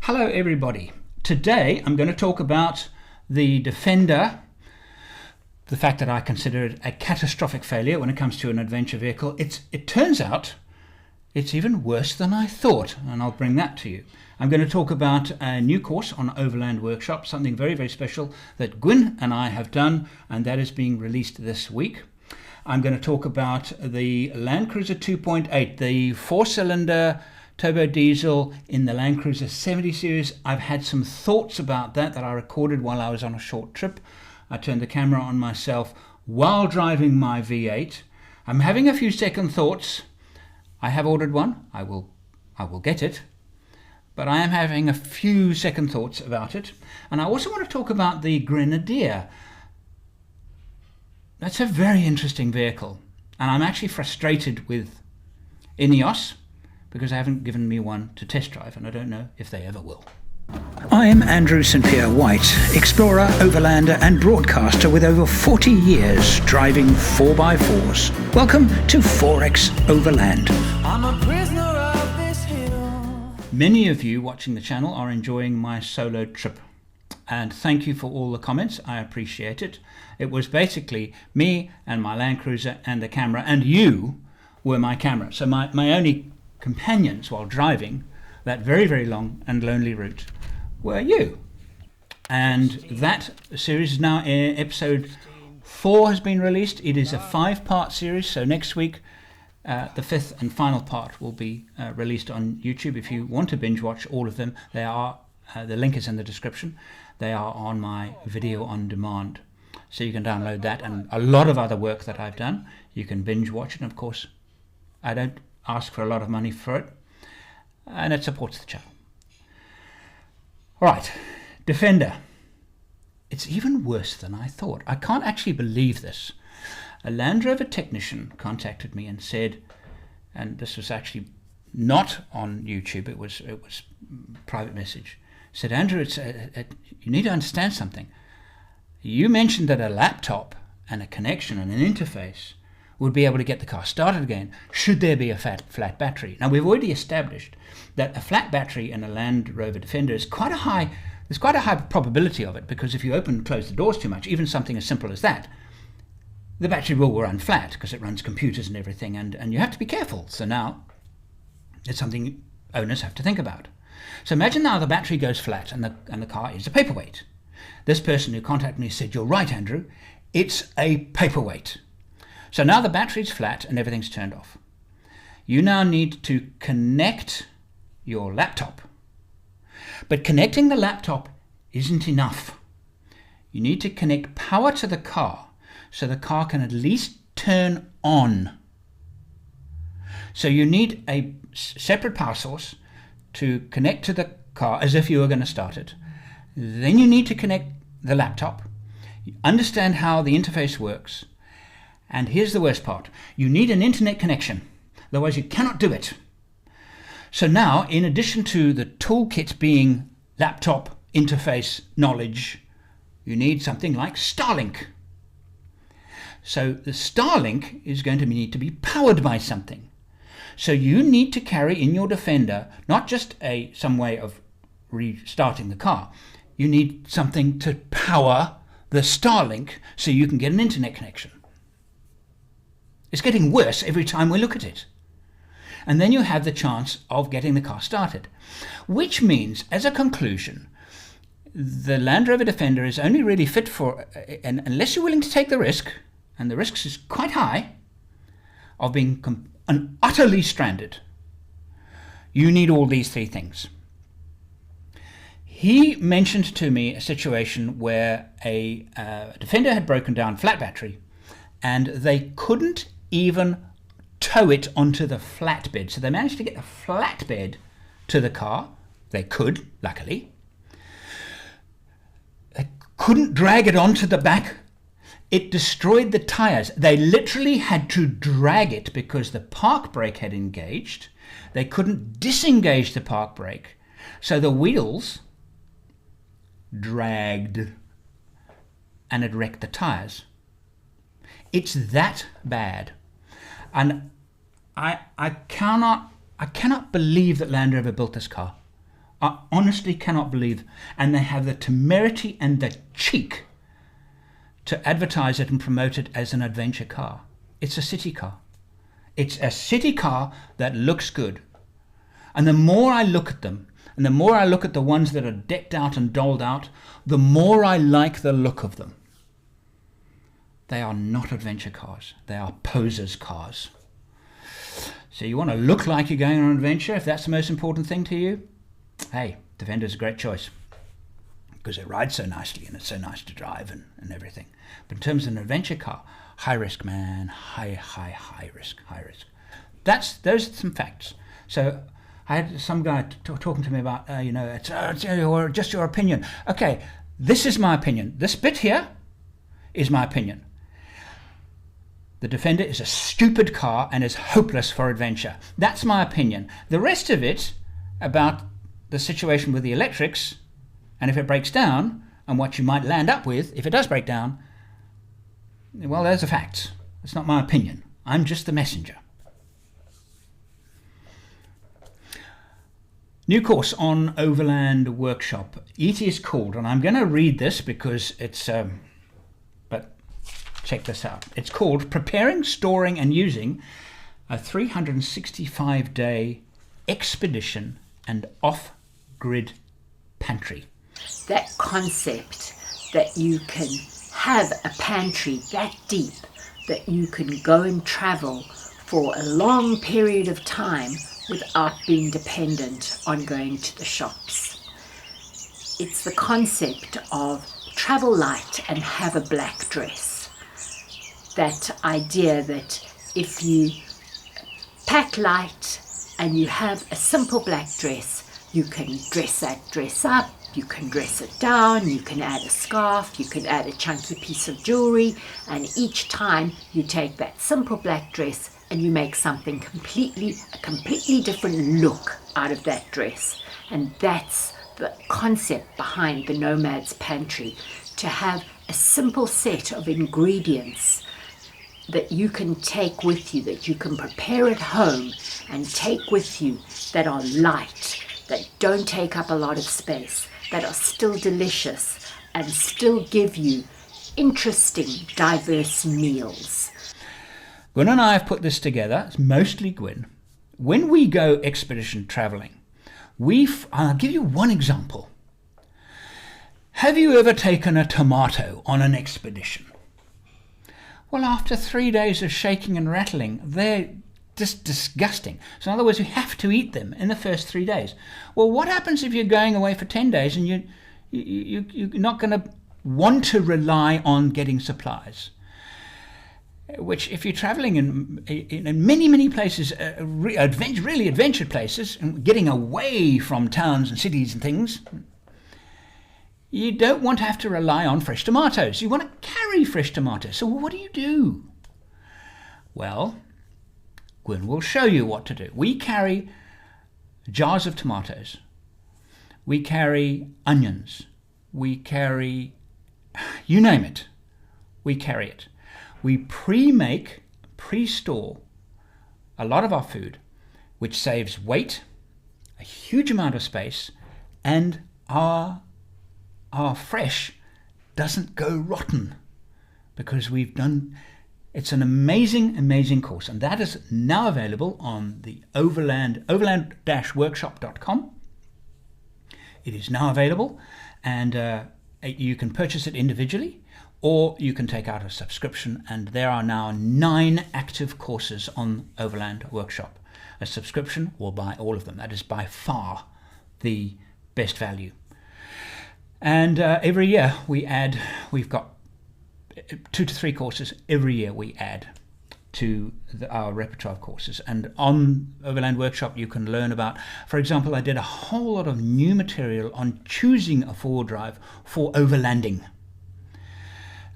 Hello everybody. Today I'm going to talk about the Defender, the fact that I consider it a catastrophic failure when it comes to an adventure vehicle. It turns out it's even worse than I thought, and I'll bring that to you. I'm going to talk about a new course on Overland Workshop, something very, very special that Gwyn and I have done, and that is being released this week. I'm going to talk about the Landcruiser 2.8, the four-cylinder turbo diesel in the Landcruiser 70 series. I've had some thoughts about that I recorded while I was on a short trip. I turned the camera on myself while driving my V8. I'm having a few second thoughts. I have ordered one. I will get it. But I am having a few second thoughts about it. And I also want to talk about the Grenadier. That's a very interesting vehicle. And I'm actually frustrated with Ineos, because they haven't given me one to test drive, and I don't know if they ever will. I'm Andrew St Pierre White, explorer, overlander and broadcaster with over 40 years driving 4x4s. Welcome to 4X Overland. I'm a prisoner of this hill. Many of you watching the channel are enjoying my solo trip, and thank you for all the comments. I appreciate it. It was basically me and my Landcruiser and the camera, and you were my camera. So my only companions while driving that very, very long and lonely route were you. And that series is now episode 4 has been released. It is a 5-part series, so next week the 5th and final part will be released on YouTube. If you want to binge watch all of them, they are the link is in the description. They are on my video on demand, so you can download that and a lot of other work that I've done. You can binge watch it, and of course I don't ask for a lot of money for it, and it supports the channel. Alright, Defender. It's even worse than I thought. I can't actually believe this. A Land Rover technician contacted me and said, and this was actually not on YouTube, it was private message, said, Andrew, you need to understand something. You mentioned that a laptop and a connection and an interface would be able to get the car started again should there be a flat battery. Now, we've already established that a flat battery in a Land Rover Defender is there's quite a high probability of it, because if you open and close the doors too much, even something as simple as that, the battery will run flat because it runs computers and everything, and you have to be careful. So now it's something owners have to think about. So imagine now the battery goes flat and the car is a paperweight. This person who contacted me said, you're right, Andrew, it's a paperweight. So now the battery's flat and everything's turned off. You now need to connect your laptop. But connecting the laptop isn't enough. You need to connect power to the car so the car can at least turn on. So you need a separate power source to connect to the car as if you were going to start it. Then you need to connect the laptop, understand how the interface works. And here's the worst part. You need an internet connection. Otherwise you cannot do it. So now, in addition to the toolkit being laptop interface knowledge, you need something like Starlink. So the Starlink is going to need to be powered by something. So you need to carry in your Defender not just some way of restarting the car. You need something to power the Starlink so you can get an internet connection. It's getting worse every time we look at it. And then you have the chance of getting the car started. Which means, as a conclusion, the Land Rover Defender is only really fit for, and unless you're willing to take the risk, and the risk is quite high, of being utterly stranded, you need all these 3 things. He mentioned to me a situation where a Defender had broken down, flat battery, and they couldn't even tow it onto the flatbed. So they managed to get the flatbed to the car. They could, luckily. They couldn't drag it onto the back. It destroyed the tires. They literally had to drag it because the park brake had engaged. They couldn't disengage the park brake. So the wheels dragged and it wrecked the tires. It's that bad. And I cannot believe that Land Rover built this car. I honestly cannot believe. And they have the temerity and the cheek to advertise it and promote it as an adventure car. It's a city car. It's a city car that looks good. And the more I look at them, and the more I look at the ones that are decked out and dolled out, the more I like the look of them. They are not adventure cars. They are posers cars. So you want to look like you're going on an adventure, if that's the most important thing to you? Hey, Defender's a great choice, because it rides so nicely and it's so nice to drive and everything. But in terms of an adventure car, high risk, man, high risk. Those are some facts. So I had some guy talking to me about, it's just your opinion. Okay, this is my opinion. This bit here is my opinion. The Defender is a stupid car and is hopeless for adventure. That's my opinion. The rest of it about the situation with the electrics, and if it breaks down, and what you might land up with if it does break down, well, those are facts. It's not my opinion. I'm just the messenger. New course on Overland Workshop. It is called, and I'm going to read this because it's, but check this out. It's called Preparing, Storing and Using a 365-Day Expedition and Off-Grid Pantry. That concept that you can have a pantry that deep that you can go and travel for a long period of time without being dependent on going to the shops. It's the concept of travel light and have a black dress. That idea that if you pack light and you have a simple black dress, you can dress that dress up, you can dress it down, you can add a scarf, you can add a chunky piece of jewelry, and each time you take that simple black dress and you make something a completely different look out of that dress. And that's the concept behind the Nomad's Pantry, to have a simple set of ingredients that you can take with you, that you can prepare at home and take with you, that are light, that don't take up a lot of space, that are still delicious and still give you interesting, diverse meals. Gwyn and I have put this together. It's mostly Gwyn. When we go expedition traveling, I'll give you one example. Have you ever taken a tomato on an expedition? Well, after 3 days of shaking and rattling, they're just disgusting. So in other words, you have to eat them in the first 3 days. Well, what happens if you're going away for 10 days and you're not going to want to rely on getting supplies? Which, if you're traveling in many places, really adventure places, and getting away from towns and cities and things, you don't want to have to rely on fresh tomatoes. You want to carry fresh tomatoes. So what do? Well, Gwyn will show you what to do. We carry jars of tomatoes. We carry onions. We carry, you name it, we carry it. We pre-store a lot of our food, which saves weight, a huge amount of space, and our fresh doesn't go rotten, because it's an amazing course, and that is now available on the overland-workshop.com. It is now available, and you can purchase it individually, or you can take out a subscription, and there are now 9 active courses on Overland Workshop. A subscription will buy all of them. That is by far the best value. And every year we've got 2 to 3 courses every year we add to our repertoire of courses. And on Overland Workshop you can learn about, for example, I did a whole lot of new material on choosing a 4-wheel drive for overlanding.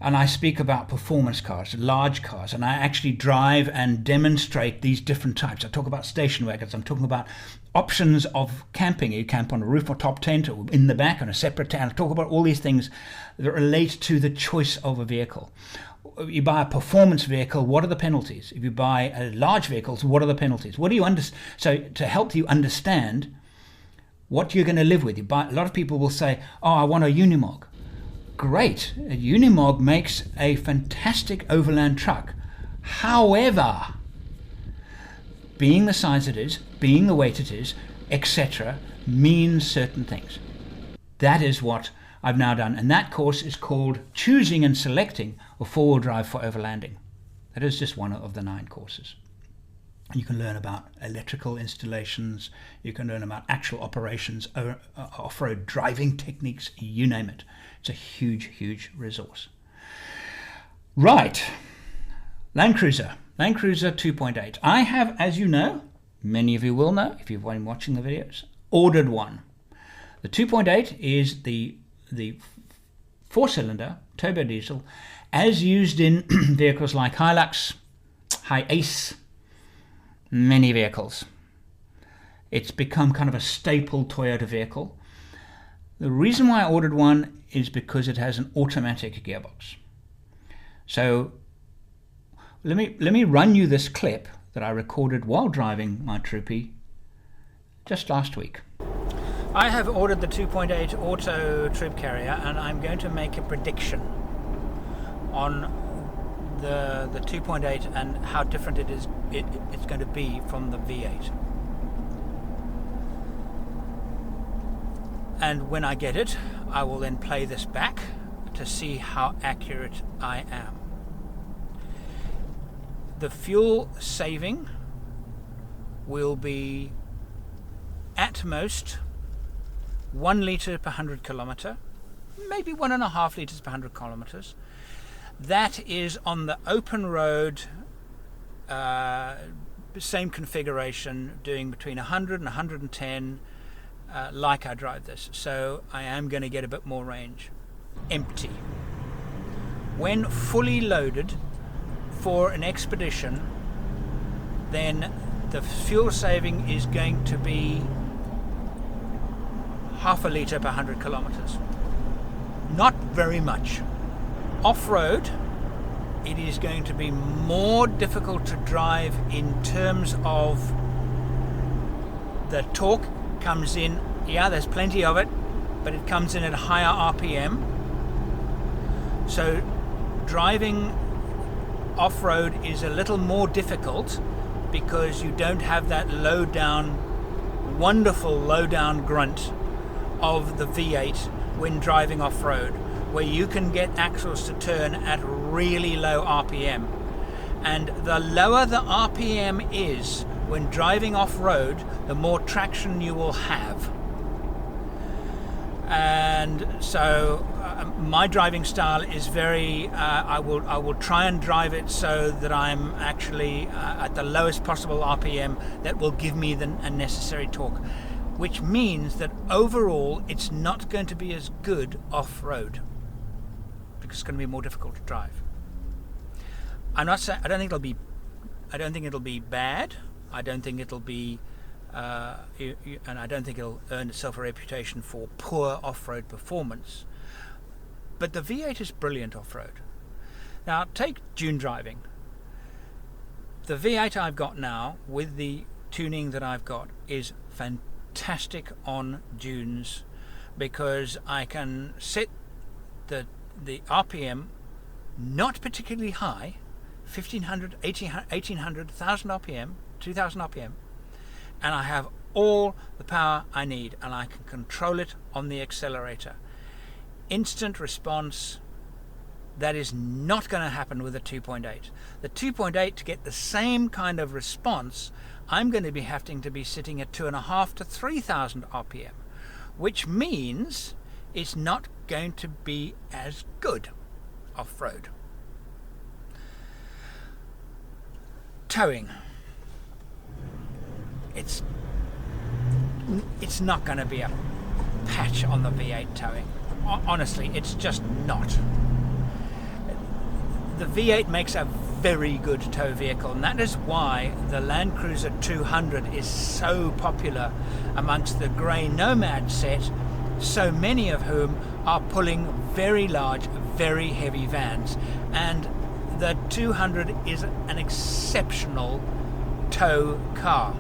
And I speak about performance cars, large cars, and I actually drive and demonstrate these different types. I talk about station wagons. I'm talking about options of camping. You camp on a roof or top tent, or in the back on a separate tent. I talk about all these things that relate to the choice of a vehicle. You buy a performance vehicle, what are the penalties? If you buy a large vehicle, what are the penalties? So to help you understand what you're going to live with. A lot of people will say, oh, I want a Unimog. Great, a Unimog makes a fantastic overland truck. However, being the size it is, being the weight it is, etc., means certain things. That is what I've now done, and that course is called Choosing and Selecting a Four-Wheel Drive for Overlanding. That is just one of the 9 courses. You can learn about electrical installations, you can learn about actual operations, off-road driving techniques, you name it. It's a huge, huge resource. Right, Landcruiser 2.8. I have, as you know, many of you will know if you've been watching the videos, ordered one. The 2.8 is the 4-cylinder turbo diesel as used in vehicles like Hilux, Hi-Ace, many vehicles. It's become kind of a staple Toyota vehicle. The reason why I ordered one is because it has an automatic gearbox. So let me run you this clip that I recorded while driving my Troopy just last week. I have ordered the 2.8 auto troop carrier, and I'm going to make a prediction on the 2.8 and how different it's going to be from the V8. And when I get it, I will then play this back to see how accurate I am. The fuel saving will be at most 1 litre per 100 kilometre, maybe 1.5 litres per 100 kilometres. That is on the open road, same configuration, doing between 100 and 110, like I drive this. So I am going to get a bit more range. Empty. When fully loaded for an expedition, then the fuel saving is going to be 0.5 litre per 100 kilometres. Not very much. Off-road, it is going to be more difficult to drive in terms of the torque comes in. Yeah, there's plenty of it, but it comes in at a higher RPM. So driving off-road is a little more difficult because you don't have that wonderful low-down grunt of the V8 when driving off-road, where you can get axles to turn at really low RPM. And the lower the RPM is when driving off-road, the more traction you will have. And so my driving style is very, I will try and drive it so that I'm actually at the lowest possible RPM that will give me the necessary torque, which means that overall it's not going to be as good off-road because it's going to be more difficult to drive. I'm not saying I don't think it'll be bad. I don't think it'll be and I don't think it'll earn itself a reputation for poor off-road performance. But the V8 is brilliant off-road. Now take dune driving. The V8 I've got now, with the tuning that I've got, is fantastic on dunes because I can set the RPM not particularly high, 1500, 1800, 1000 RPM, 2000 RPM, and I have all the power I need, and I can control it on the accelerator. Instant response. That is not going to happen with a 2.8. The 2.8, to get the same kind of response, I'm going to be having to be sitting at 2.5 to 3000 RPM, which means it's not going to be as good off-road. Towing. It's not going to be a patch on the V8 towing. Honestly, it's just not. The V8 makes a very good tow vehicle, and that is why the Landcruiser 200 is so popular amongst the grey Nomad set, so many of whom are pulling very large, very heavy vans. And the 200 is an exceptional tow car.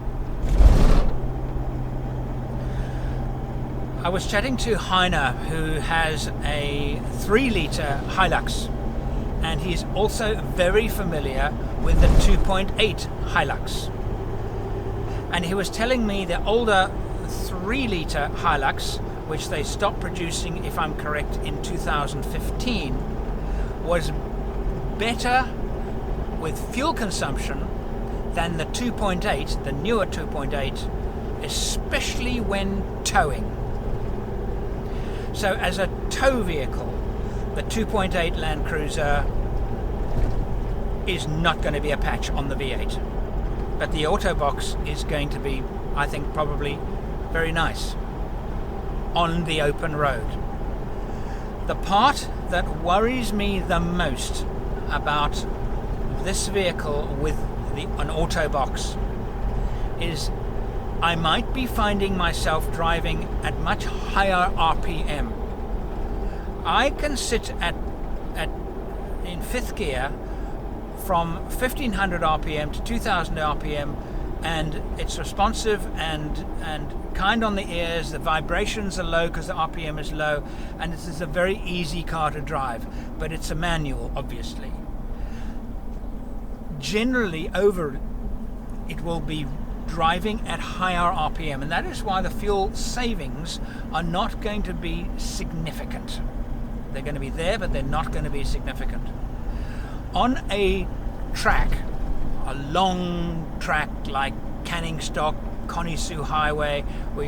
I was chatting to Heiner, who has a 3-litre Hilux, and he's also very familiar with the 2.8 Hilux. And he was telling me the older 3-litre Hilux, which they stopped producing, if I'm correct, in 2015, was better with fuel consumption than the 2.8, the newer 2.8, especially when towing. So as a tow vehicle, the 2.8 Landcruiser is not going to be a patch on the V8. But the Autobox is going to be, I think, probably very nice on the open road. The part that worries me the most about this vehicle with an Autobox is I might be finding myself driving at much higher RPM. I can sit in 5th gear from 1500 RPM to 2000 RPM, and it's responsive and kind on the ears. The vibrations are low because the RPM is low, and this is a very easy car to drive, but it's a manual, obviously. Generally it will be driving at higher RPM, and that is why the fuel savings are not going to be significant. They're going to be there, but they're not going to be significant. On a track, a long track like Canning Stock, Connie-Sue Highway, where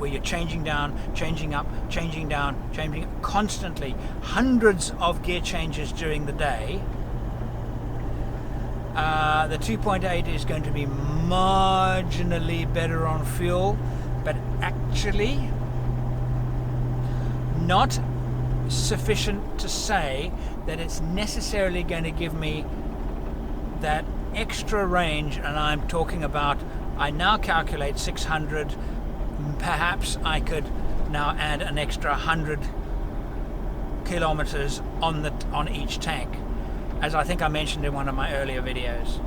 you're changing down, changing up, changing down, changing up constantly, hundreds of gear changes during the day, the 2.8 is going to be marginally better on fuel, but actually not sufficient to say that it's necessarily going to give me that extra range. And I'm talking about, I now calculate 600, perhaps I could now add an extra 100 kilometers on each tank, as I think I mentioned in one of my earlier videos.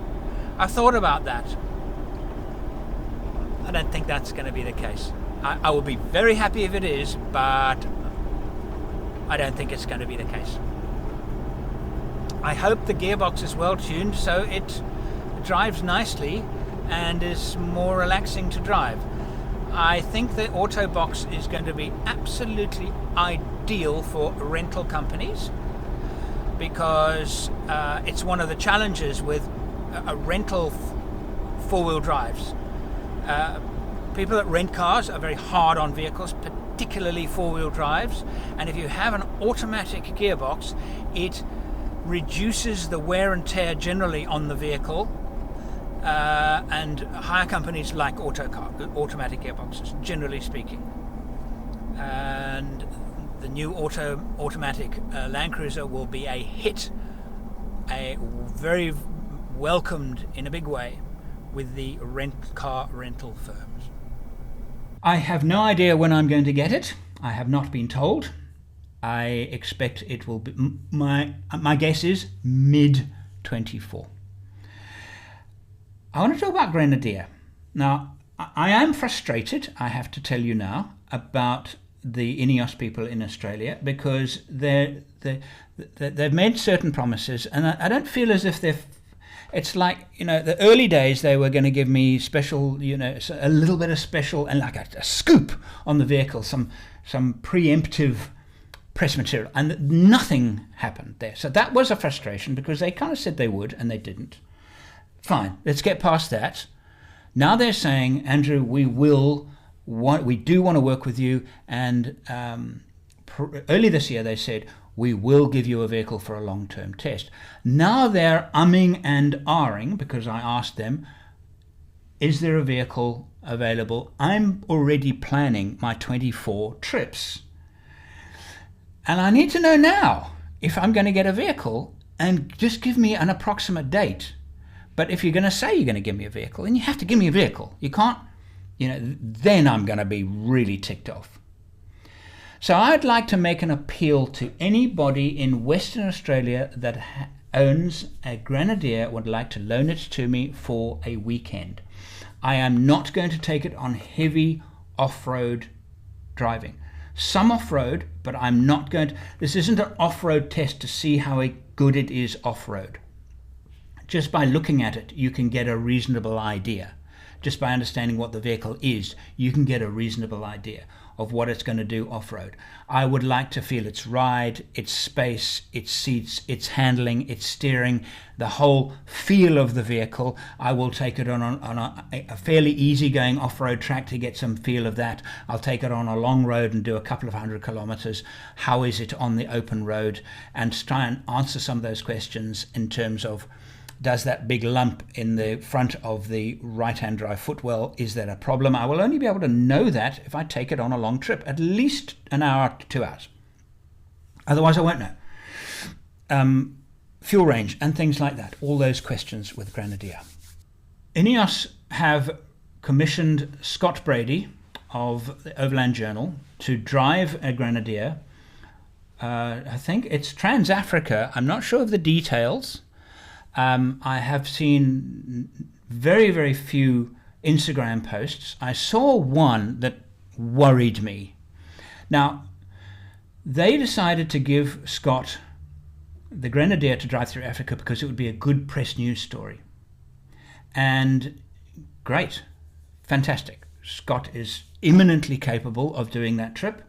I've thought about that. I don't think that's going to be the case. I will be very happy if it is, but I don't think it's going to be the case. I hope the gearbox is well tuned so it drives nicely and is more relaxing to drive. I think the Autobox is going to be absolutely ideal for rental companies, because it's one of the challenges with a rental four-wheel drives. People that rent cars are very hard on vehicles, particularly four-wheel drives, and if you have an automatic gearbox, it reduces the wear and tear generally on the vehicle, and hire companies like automatic gearboxes, generally speaking. And the new automatic Landcruiser will be a hit, a very welcomed in a big way with the car rental firms. I have no idea when I'm going to get it. I have not been told. I expect it will be, my guess is mid-24. I want to talk about Grenadier. Now, I am frustrated, I have to tell you now, about the Ineos people in Australia, because they've made certain promises, and I don't feel as if it's like, the early days they were going to give me special, a little bit of special, and like a scoop on the vehicle, some preemptive press material, and nothing happened there. So that was a frustration, because they kind of said they would and they didn't. Fine, let's get past that. Now they're saying, Andrew, we do want to work with you, and early this year they said, we will give you a vehicle for a long-term test. Now they're umming and ahhing, because I asked them, is there a vehicle available? I'm already planning my 24 trips. And I need to know now if I'm going to get a vehicle, and just give me an approximate date. But if you're going to say you're going to give me a vehicle, then you have to give me a vehicle. You can't, then I'm going to be really ticked off. So I'd like to make an appeal to anybody in Western Australia that owns a Grenadier, would like to loan it to me for a weekend. I am not going to take it on heavy off-road driving. Some off-road, but I'm not going to... This isn't an off-road test to see how good it is off-road. Just by looking at it, you can get a reasonable idea. Just by understanding what the vehicle is, you can get a reasonable idea of what it's going to do off-road. I would like to feel its ride, its space, its seats, its handling, its steering, the whole feel of the vehicle. I will take it on a fairly easy-going off-road track to get some feel of that. I'll take it on a long road and do a couple of 100 kilometers. How is it on the open road? And try and answer some of those questions in terms of, does that big lump in the front of the right-hand drive footwell, is that a problem? I will only be able to know that if I take it on a long trip, at least an hour to 2 hours. Otherwise, I won't know. Fuel range and things like that, all those questions with Grenadier. Ineos have commissioned Scott Brady of the Overland Journal to drive a Grenadier. I think it's Trans-Africa. I'm not sure of the details. I have seen very, very few Instagram posts. I saw one that worried me. Now, they decided to give Scott the Grenadier to drive through Africa because it would be a good press news story. And great, fantastic. Scott is eminently capable of doing that trip.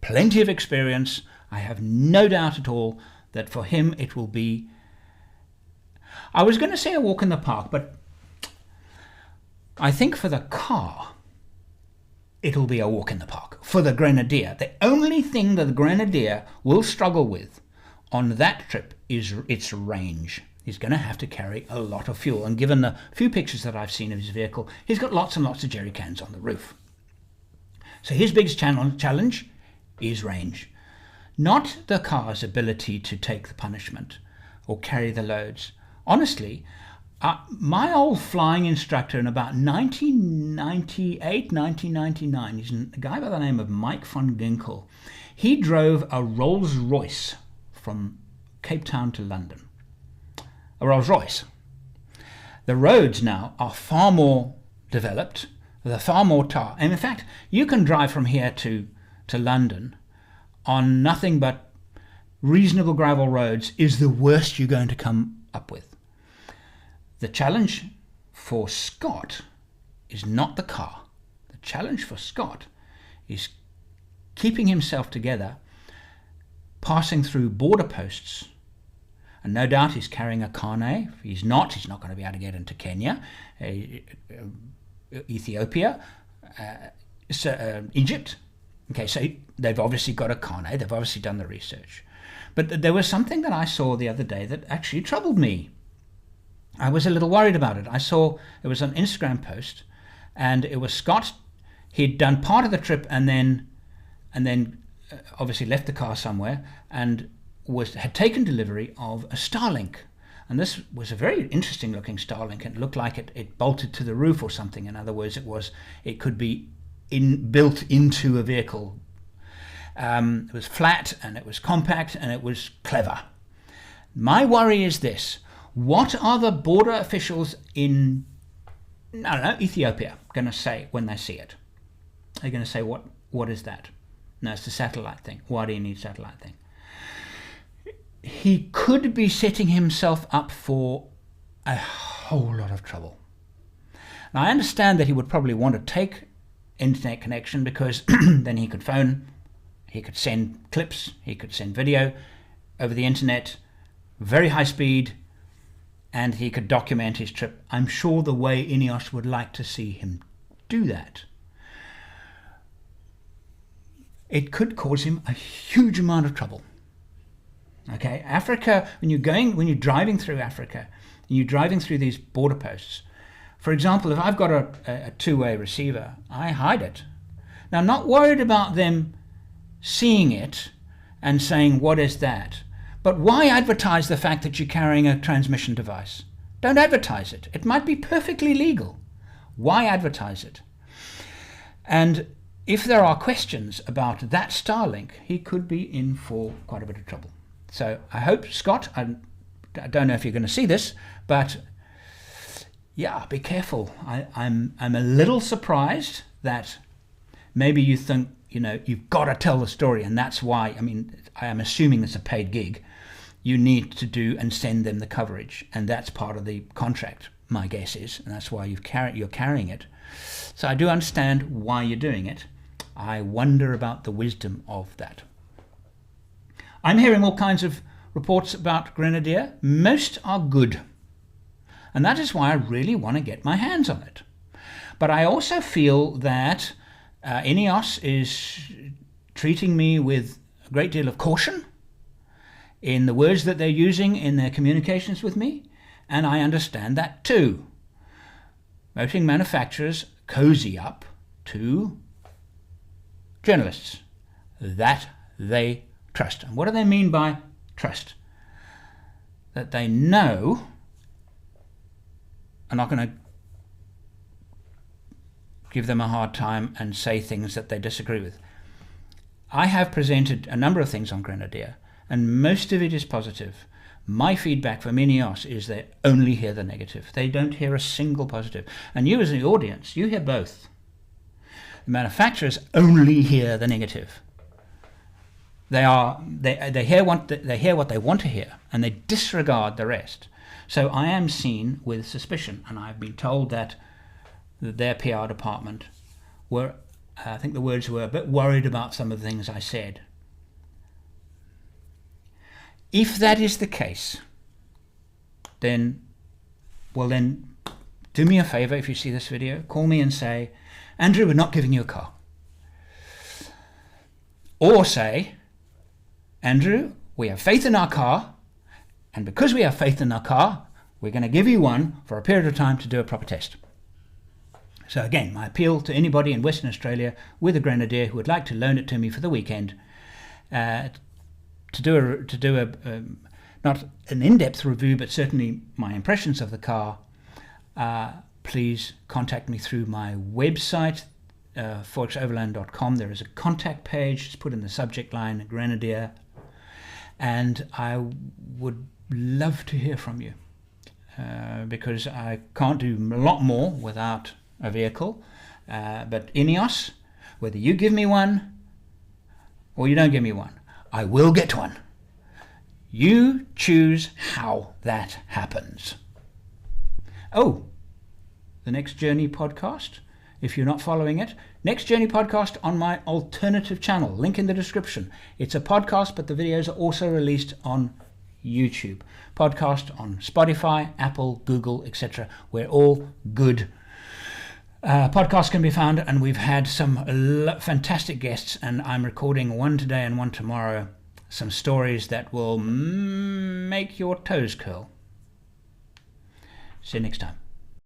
Plenty of experience. I have no doubt at all that for him it will be, I was going to say a walk in the park, but I think for the car, it'll be a walk in the park. For the Grenadier, the only thing that the Grenadier will struggle with on that trip is its range. He's going to have to carry a lot of fuel. And given the few pictures that I've seen of his vehicle, he's got lots and lots of jerry cans on the roof. So his biggest challenge is range. Not the car's ability to take the punishment or carry the loads. Honestly, my old flying instructor in about 1998, 1999, he's a guy by the name of Mike van Ginkel. He drove a Rolls Royce from Cape Town to London. A Rolls Royce. The roads now are far more developed. They're far more tar. And in fact, you can drive from here to London on nothing but reasonable gravel roads is the worst you're going to come up with. The challenge for Scott is not the car. The challenge for Scott is keeping himself together, passing through border posts, and no doubt he's carrying a carnet. If he's not going to be able to get into Kenya, Ethiopia, Egypt. Okay, so they've obviously got a carnet. They've obviously done the research. But there was something that I saw the other day that actually troubled me. I was a little worried about it. I saw it was an Instagram post, and it was Scott. He'd done part of the trip and then obviously left the car somewhere and had taken delivery of a Starlink. And this was a very interesting looking Starlink. It looked like it bolted to the roof or something. In other words, it could be built into a vehicle. It was flat and it was compact and it was clever. My worry is this. What are the border officials in, I don't know, Ethiopia going to say when they see it? They're going to say, what is that? No, it's the satellite thing. Why do you need satellite thing? He could be setting himself up for a whole lot of trouble. Now, I understand that he would probably want to take internet connection because then he could phone, he could send clips, he could send video over the internet, very high speed, and he could document his trip. I'm sure the way Ineos would like to see him do that. It could cause him a huge amount of trouble. Okay, Africa, when you're driving through Africa, and you're driving through these border posts, for example, if I've got a two-way receiver, I hide it. Now, I'm not worried about them seeing it and saying, what is that? But why advertise the fact that you're carrying a transmission device? Don't advertise it. It might be perfectly legal. Why advertise it? And if there are questions about that Starlink, he could be in for quite a bit of trouble. So I hope, Scott, I don't know if you're going to see this, but yeah, be careful. I'm a little surprised that maybe you think, you've got to tell the story, and that's why, I am assuming it's a paid gig, you need to do and send them the coverage, and that's part of the contract, my guess is, and that's why you're carrying it. So I do understand why you're doing it. I wonder about the wisdom of that. I'm hearing all kinds of reports about Grenadier. Most are good, and that is why I really want to get my hands on it. But I also feel that Ineos is treating me with a great deal of caution in the words that they're using in their communications with me, and I understand that too. Motoring manufacturers cozy up to journalists that they trust. And what do they mean by trust? That they know are not going to give them a hard time and say things that they disagree with. I have presented a number of things on Grenadier, and most of it is positive. My feedback from Ineos is they only hear the negative. They don't hear a single positive. And you as the audience, you hear both. The manufacturers only hear the negative. They hear what they want to hear, and they disregard the rest. So I am seen with suspicion, and I've been told that their PR department were, I think the words were, a bit worried about some of the things I said. If that is the case, then do me a favor. If you see this video, call me and say, Andrew, we're not giving you a car. Or say, Andrew, we have faith in our car, and because we have faith in our car, we're going to give you one for a period of time to do a proper test. So again, my appeal to anybody in Western Australia with a Grenadier who would like to loan it to me for the weekend, to do a not an in-depth review, but certainly my impressions of the car, please contact me through my website, forexoverland.com. There is a contact page. Just put in the subject line Grenadier, and I would love to hear from you, because I can't do a lot more without a vehicle. But Ineos, whether you give me one or you don't give me one, I will get one. You choose how that happens. Oh, the Next Journey podcast, if you're not following it, Next Journey podcast on my alternative channel, link in the description. It's a podcast, but the videos are also released on YouTube. Podcast on Spotify, Apple, Google, etc. We're all good. Podcasts can be found, and we've had some fantastic guests, and I'm recording one today and one tomorrow, some stories that will make your toes curl. See you next time.